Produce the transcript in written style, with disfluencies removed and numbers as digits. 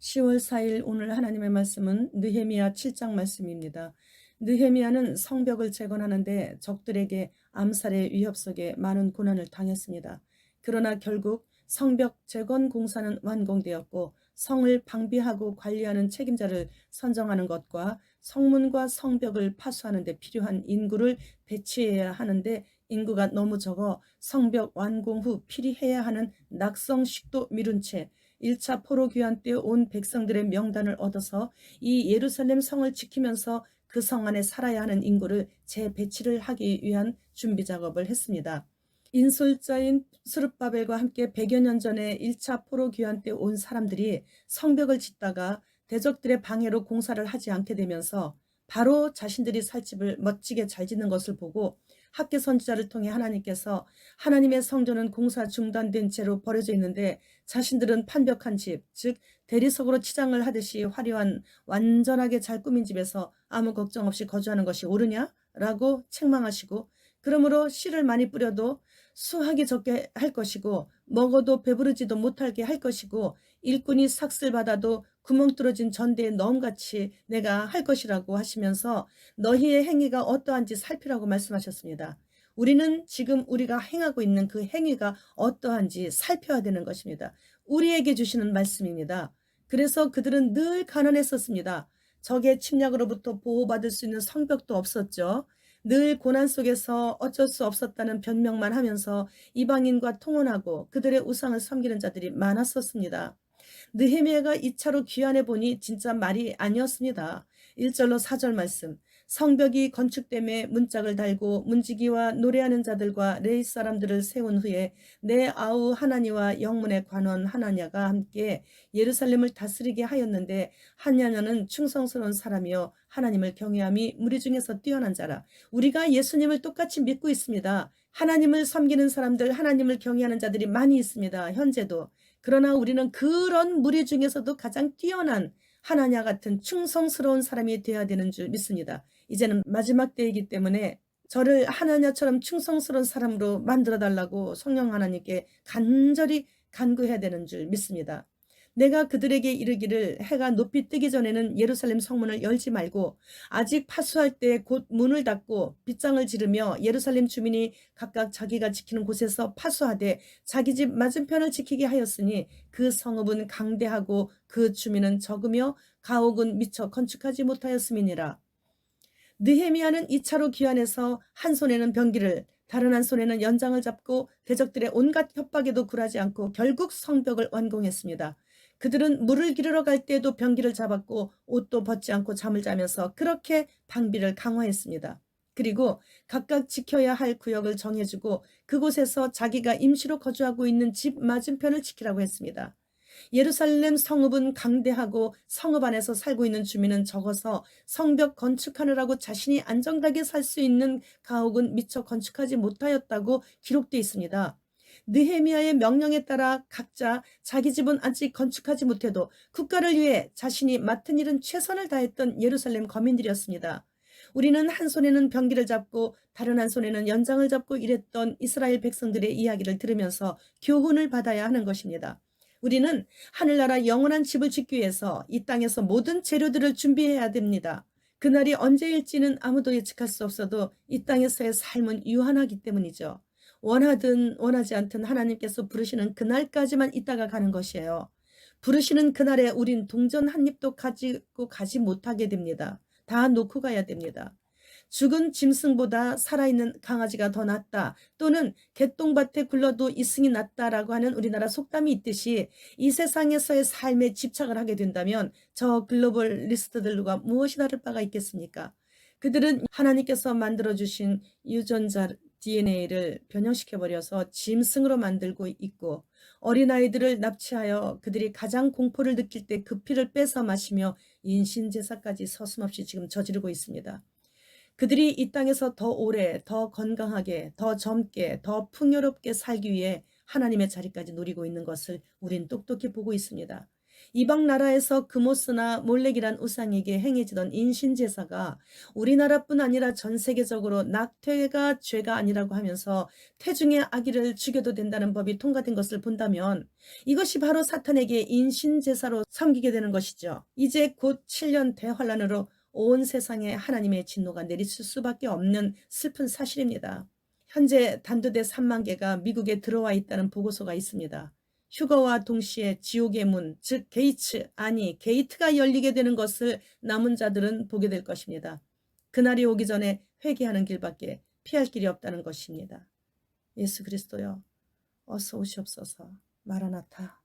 10월 4일 오늘 하나님의 말씀은 느헤미야 7장 말씀입니다. 느헤미야는 성벽을 재건하는데 적들에게 암살의 위협 속에 많은 고난을 당했습니다. 그러나 결국 성벽 재건 공사는 완공되었고 성을 방비하고 관리하는 책임자를 선정하는 것과 성문과 성벽을 파수하는 데 필요한 인구를 배치해야 하는데 인구가 너무 적어 성벽 완공 후 필요해야 하는 낙성식도 미룬 채 1차 포로 귀환 때 온 백성들의 명단을 얻어서 이 예루살렘 성을 지키면서 그 성 안에 살아야 하는 인구를 재배치를 하기 위한 준비 작업을 했습니다. 인솔자인 스룹바벨과 함께 100여 년 전에 1차 포로 귀환 때 온 사람들이 성벽을 짓다가 대적들의 방해로 공사를 하지 않게 되면서 바로 자신들이 살 집을 멋지게 잘 짓는 것을 보고 학개 선지자를 통해 하나님께서 하나님의 성전은 공사 중단된 채로 버려져 있는데 자신들은 판벽한 집, 즉 대리석으로 치장을 하듯이 화려한 완전하게 잘 꾸민 집에서 아무 걱정 없이 거주하는 것이 옳으냐? 라고 책망하시고 그러므로 씨를 많이 뿌려도 수확이 적게 할 것이고 먹어도 배부르지도 못하게 할 것이고 일꾼이 삭슬 받아도 구멍 뚫어진 전대에 넣음같이 내가 할 것이라고 하시면서 너희의 행위가 어떠한지 살피라고 말씀하셨습니다. 우리는 지금 우리가 행하고 있는 그 행위가 어떠한지 살펴야 되는 것입니다. 우리에게 주시는 말씀입니다. 그래서 그들은 늘 가난했었습니다. 적의 침략으로부터 보호받을 수 있는 성벽도 없었죠. 늘 고난 속에서 어쩔 수 없었다는 변명만 하면서 이방인과 통혼하고 그들의 우상을 섬기는 자들이 많았었습니다. 느헤미야가 2차로 귀환해 보니 진짜 말이 아니었습니다. 1절로 4절 말씀. 성벽이 건축됨에 문짝을 달고 문지기와 노래하는 자들과 레이 사람들을 세운 후에 내 아우 하나니와 영문의 관원 하나냐가 함께 예루살렘을 다스리게 하였는데 하나냐는 충성스러운 사람이요 하나님을 경외함이 무리 중에서 뛰어난 자라. 우리가 예수님을 똑같이 믿고 있습니다. 하나님을 섬기는 사람들, 하나님을 경외하는 자들이 많이 있습니다. 현재도. 그러나 우리는 그런 무리 중에서도 가장 뛰어난 하나냐 같은 충성스러운 사람이 되어야 되는 줄 믿습니다. 이제는 마지막 때이기 때문에 저를 하나냐처럼 충성스러운 사람으로 만들어 달라고 성령 하나님께 간절히 간구해야 되는 줄 믿습니다. 내가 그들에게 이르기를 해가 높이 뜨기 전에는 예루살렘 성문을 열지 말고 아직 파수할 때 곧 문을 닫고 빗장을 지르며 예루살렘 주민이 각각 자기가 지키는 곳에서 파수하되 자기 집 맞은편을 지키게 하였으니 그 성읍은 강대하고 그 주민은 적으며 가옥은 미처 건축하지 못하였음이니라. 느헤미야는 2차로 귀환해서 한 손에는 병기를 다른 한 손에는 연장을 잡고 대적들의 온갖 협박에도 굴하지 않고 결국 성벽을 완공했습니다. 그들은 물을 기르러 갈 때에도 병기를 잡았고 옷도 벗지 않고 잠을 자면서 그렇게 방비를 강화했습니다. 그리고 각각 지켜야 할 구역을 정해주고 그곳에서 자기가 임시로 거주하고 있는 집 맞은편을 지키라고 했습니다. 예루살렘 성읍은 강대하고 성읍 안에서 살고 있는 주민은 적어서 성벽 건축하느라고 자신이 안정되게 살 수 있는 가옥은 미처 건축하지 못하였다고 기록되어 있습니다. 느헤미야의 명령에 따라 각자 자기 집은 아직 건축하지 못해도 국가를 위해 자신이 맡은 일은 최선을 다했던 예루살렘 거민들이었습니다. 우리는 한 손에는 병기를 잡고 다른 한 손에는 연장을 잡고 일했던 이스라엘 백성들의 이야기를 들으면서 교훈을 받아야 하는 것입니다. 우리는 하늘나라 영원한 집을 짓기 위해서 이 땅에서 모든 재료들을 준비해야 됩니다. 그날이 언제일지는 아무도 예측할 수 없어도 이 땅에서의 삶은 유한하기 때문이죠. 원하든 원하지 않든 하나님께서 부르시는 그날까지만 있다가 가는 것이에요. 부르시는 그날에 우린 동전 한 입도 가지고 가지 못하게 됩니다. 다 놓고 가야 됩니다. 죽은 짐승보다 살아있는 강아지가 더 낫다 또는 개똥밭에 굴러도 이승이 낫다라고 하는 우리나라 속담이 있듯이 이 세상에서의 삶에 집착을 하게 된다면 저 글로벌리스트들과 무엇이 다를 바가 있겠습니까? 그들은 하나님께서 만들어주신 유전자 DNA를 변형시켜버려서 짐승으로 만들고 있고 어린아이들을 납치하여 그들이 가장 공포를 느낄 때 그 피를 뺏어 마시며 인신제사까지 서슴없이 지금 저지르고 있습니다. 그들이 이 땅에서 더 오래, 더 건강하게, 더 젊게, 더 풍요롭게 살기 위해 하나님의 자리까지 노리고 있는 것을 우린 똑똑히 보고 있습니다. 이방 나라에서 금오스나 몰렉이란 우상에게 행해지던 인신제사가 우리나라뿐 아니라 전 세계적으로 낙태가 죄가 아니라고 하면서 태중의 아기를 죽여도 된다는 법이 통과된 것을 본다면 이것이 바로 사탄에게 인신제사로 섬기게 되는 것이죠. 이제 곧 7년 대환란으로 온 세상에 하나님의 진노가 내리칠 수밖에 없는 슬픈 사실입니다. 현재 단두대 3만 개가 미국에 들어와 있다는 보고서가 있습니다. 휴거와 동시에 지옥의 문, 즉 게이트가 열리게 되는 것을 남은 자들은 보게 될 것입니다. 그날이 오기 전에 회개하는 길밖에 피할 길이 없다는 것입니다. 예수 그리스도여, 어서 오시옵소서. 마라나타.